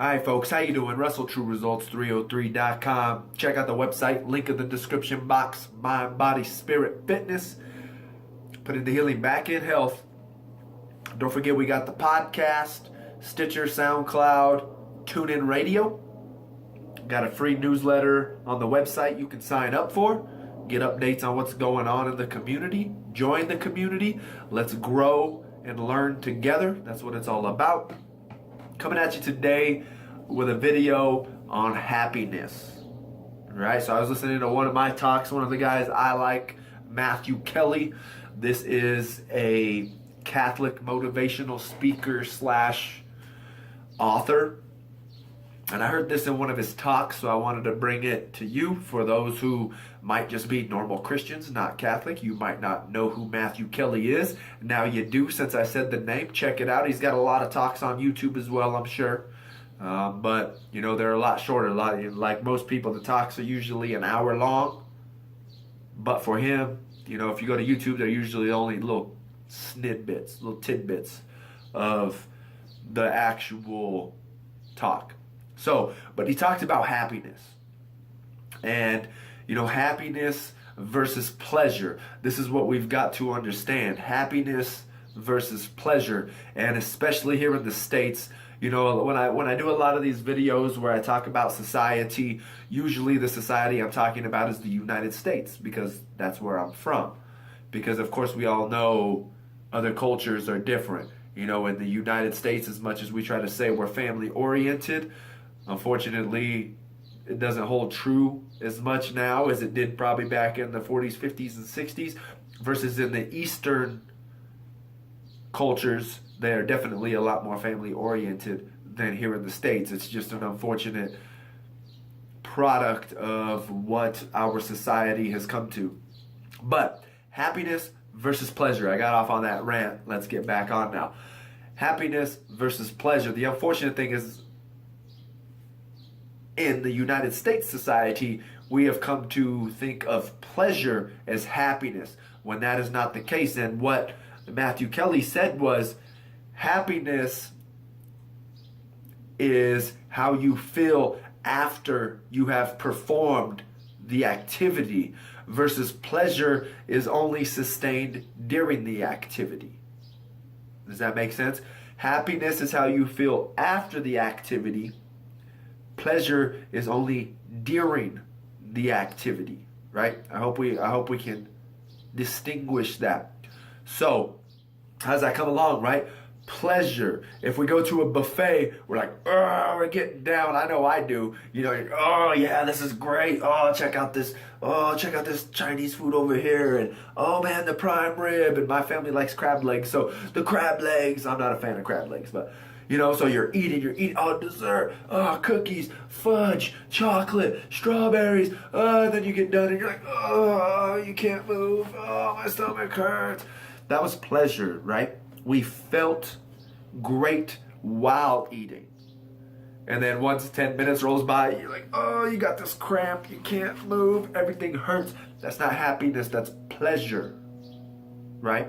Hi folks, how you doing? Russell, TrueResults303.com. Check out the website, link in the description box. Mind, body, spirit, fitness. Putting the healing back in health. Don't forget we got the podcast, Stitcher, SoundCloud, TuneIn Radio. Got a free newsletter on the website you can sign up for. Get updates on what's going on in the community. Join the community. Let's grow and learn together. That's what it's all about. Coming at you today with a video on happiness. Right? So I was listening to one of my talks, one of the guys I like, Matthew Kelly. This is a Catholic motivational speaker slash author. And I heard this in one of his talks, so I wanted to bring it to you. For those who might just be normal Christians, not Catholic, you might not know who Matthew Kelly is. Now you do, since I said the name. Check it out. He's got a lot of talks on YouTube as well, I'm sure. But, you know, they're a lot shorter. Like most people, the talks are usually an hour long. But for him, you know, if you go to YouTube, they're usually only little snidbits, little tidbits of the actual talk. So, but he talked about happiness. And, you know, happiness versus pleasure. This is what we've got to understand. Happiness versus pleasure. And especially here in the States, you know, when I do a lot of these videos where I talk about society, usually the society I'm talking about is the United States, because that's where I'm from. Because, of course, we all know other cultures are different. You know, in the United States, as much as we try to say we're family-oriented, unfortunately, it doesn't hold true as much now as it did probably back in the 40s, 50s, and 60s, versus in the Eastern cultures, they are definitely a lot more family-oriented than here in the States. It's just an unfortunate product of what our society has come to. But happiness versus pleasure. I got off on that rant. Let's get back on now. Happiness versus pleasure. The unfortunate thing is, in the United States society, we have come to think of pleasure as happiness, when that is not the case. And what Matthew Kelly said was, happiness is how you feel after you have performed the activity, versus pleasure is only sustained during the activity. Does that make sense? Happiness is how you feel after the activity. Pleasure is only during the activity, right? I hope we can distinguish that. So, as I come along, right? Pleasure. If we go to a buffet, we're like, oh, we're getting down. I know I do. You know, like, oh yeah, this is great. Oh, check out this Chinese food over here, and oh man, the prime rib. And my family likes crab legs, so the crab legs. I'm not a fan of crab legs, but you know, so you're eating, oh, dessert, oh, cookies, fudge, chocolate, strawberries. Then you get done and you're like, oh, you can't move. Oh, my stomach hurts. That was pleasure, right? We felt great while eating. And then once 10 minutes rolls by, you're like, oh, you got this cramp, you can't move, everything hurts. That's not happiness, that's pleasure, right?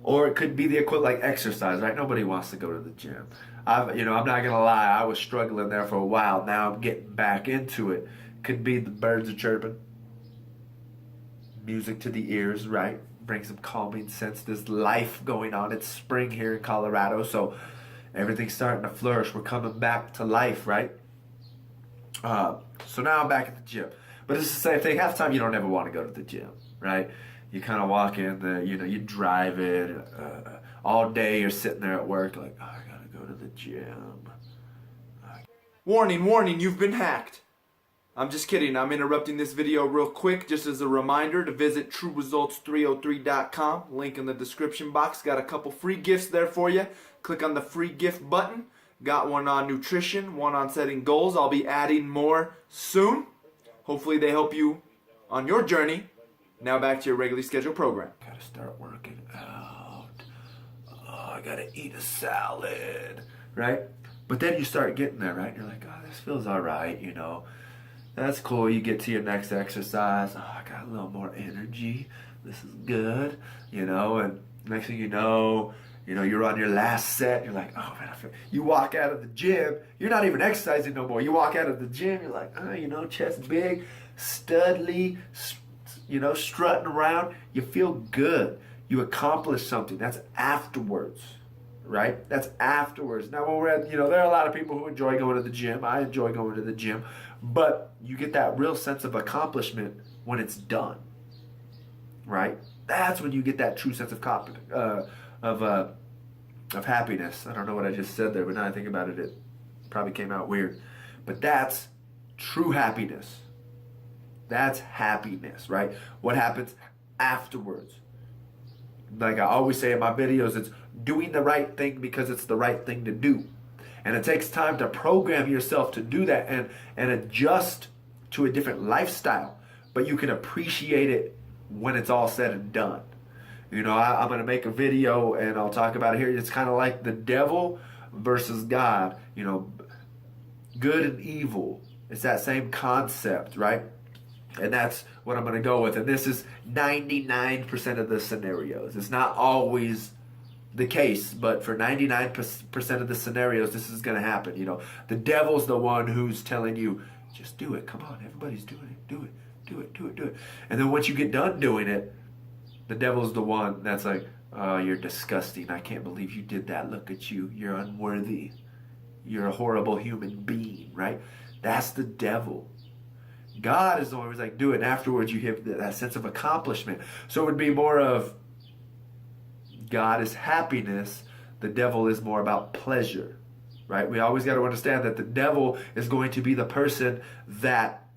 Or it could be the equivalent, like exercise, right? Nobody wants to go to the gym. I'm not gonna lie, I was struggling there for a while. Now I'm getting back into it. Could be the birds are chirping, music to the ears, right? Bring some calming sense. There's life going on. It's spring here in Colorado, so everything's starting to flourish. We're coming back to life, right? So now I'm back at the gym. But it's the same thing. Half the time you don't ever want to go to the gym, right? You kind of walk in there, you know, you drive it. All day you're sitting there at work like, oh, I gotta go to the gym. Warning, you've been hacked. I'm just kidding. I'm interrupting this video real quick just as a reminder to visit TrueResults303.com. Link in the description box. Got a couple free gifts there for you. Click on the free gift button. Got one on nutrition, one on setting goals. I'll be adding more soon. Hopefully they help you on your journey. Now back to your regularly scheduled program. Gotta start working out. Oh, I gotta eat a salad, right? But then you start getting there, right? You're like, oh, this feels all right, you know. That's cool. You get to your next exercise. Oh, I got a little more energy. This is good, you know. And next thing you know, You know, you're on your last set. You're like, oh man, you walk out of the gym. You're not even exercising no more. You walk out of the gym. You're like, oh, you know, chest big, studly, you know, strutting around. You feel good. You accomplish something. That's afterwards, right? That's afterwards. Now, when we're at, you know, there are a lot of people who enjoy going to the gym. I enjoy going to the gym. But you get that real sense of accomplishment when it's done, right? That's when you get that true sense of of happiness. I don't know what I just said there, but now I think about it, it probably came out weird. But that's true happiness. That's happiness, right? What happens afterwards? Like I always say in my videos, it's doing the right thing because it's the right thing to do. And it takes time to program yourself to do that and adjust to a different lifestyle. But you can appreciate it when it's all said and done. You know, I'm going to make a video and I'll talk about it here. It's kind of like the devil versus God. You know, good and evil. It's that same concept, right? And that's what I'm going to go with. And this is 99% of the scenarios. It's not always the case, but for 99% of the scenarios, this is going to happen. You know, the devil's the one who's telling you, just do it. Come on, everybody's doing it. Do it. Do it, do it, do it. And then once you get done doing it, the devil's the one that's like, oh, you're disgusting. I can't believe you did that. Look at you. You're unworthy. You're a horrible human being, right? That's the devil. God is the one who's like, do it. And afterwards, you have that sense of accomplishment. So it would be more of God is happiness. The devil is more about pleasure, right? We always got to understand that the devil is going to be the person that,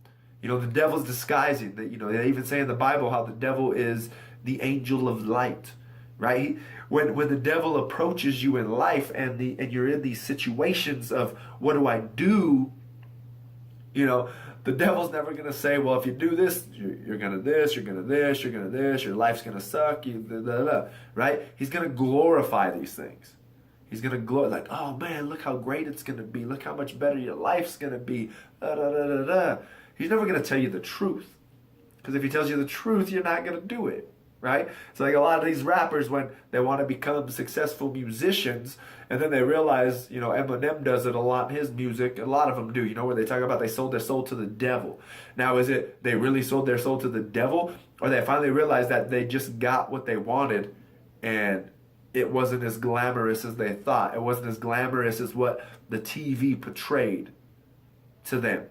you know, the devil's disguising. That, you know, they even say in the Bible how the devil is the angel of light, right? When the devil approaches you in life and you're in these situations of what do I do, you know, the devil's never going to say, well, if you do this, you're going to this, you're going to this, you're going to this, your life's going to suck, right? He's going to glorify these things. He's going to glorify, like, oh man, look how great it's going to be. Look how much better your life's going to be. He's never going to tell you the truth. Because if he tells you the truth, you're not going to do it, right? It's like a lot of these rappers, when they want to become successful musicians, and then they realize, you know, Eminem does it a lot in his music. A lot of them do, you know, where they talk about they sold their soul to the devil. Now, is it they really sold their soul to the devil? Or they finally realized that they just got what they wanted, and it wasn't as glamorous as they thought. It wasn't as glamorous as what the TV portrayed to them.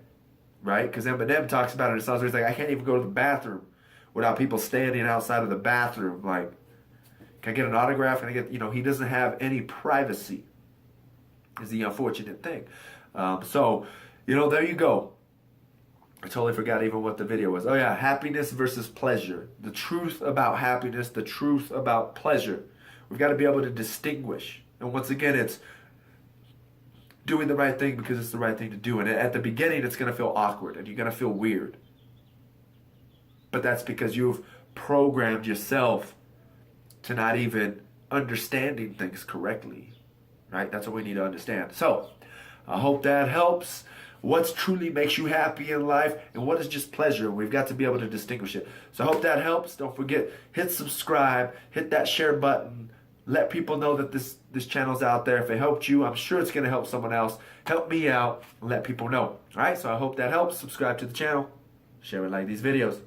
Right? Because Eminem talks about it in songs where he's like, I can't even go to the bathroom without people standing outside of the bathroom. Like, can I get an autograph? Can I get, you know, he doesn't have any privacy, is the unfortunate thing. So, you know, there you go. I totally forgot even what the video was. Oh yeah, happiness versus pleasure. The truth about happiness, the truth about pleasure. We've got to be able to distinguish. And once again, it's doing the right thing because it's the right thing to do. And at the beginning, it's going to feel awkward and you're going to feel weird. But that's because you've programmed yourself to not even understanding things correctly. Right? That's what we need to understand. So, I hope that helps. What truly makes you happy in life and what is just pleasure? We've got to be able to distinguish it. So I hope that helps. Don't forget, hit subscribe, hit that share button. Let people know that this channel's out there. If it helped you, I'm sure it's going to help someone else. Help me out and let people know. All right, so I hope that helps. Subscribe to the channel. Share and like these videos.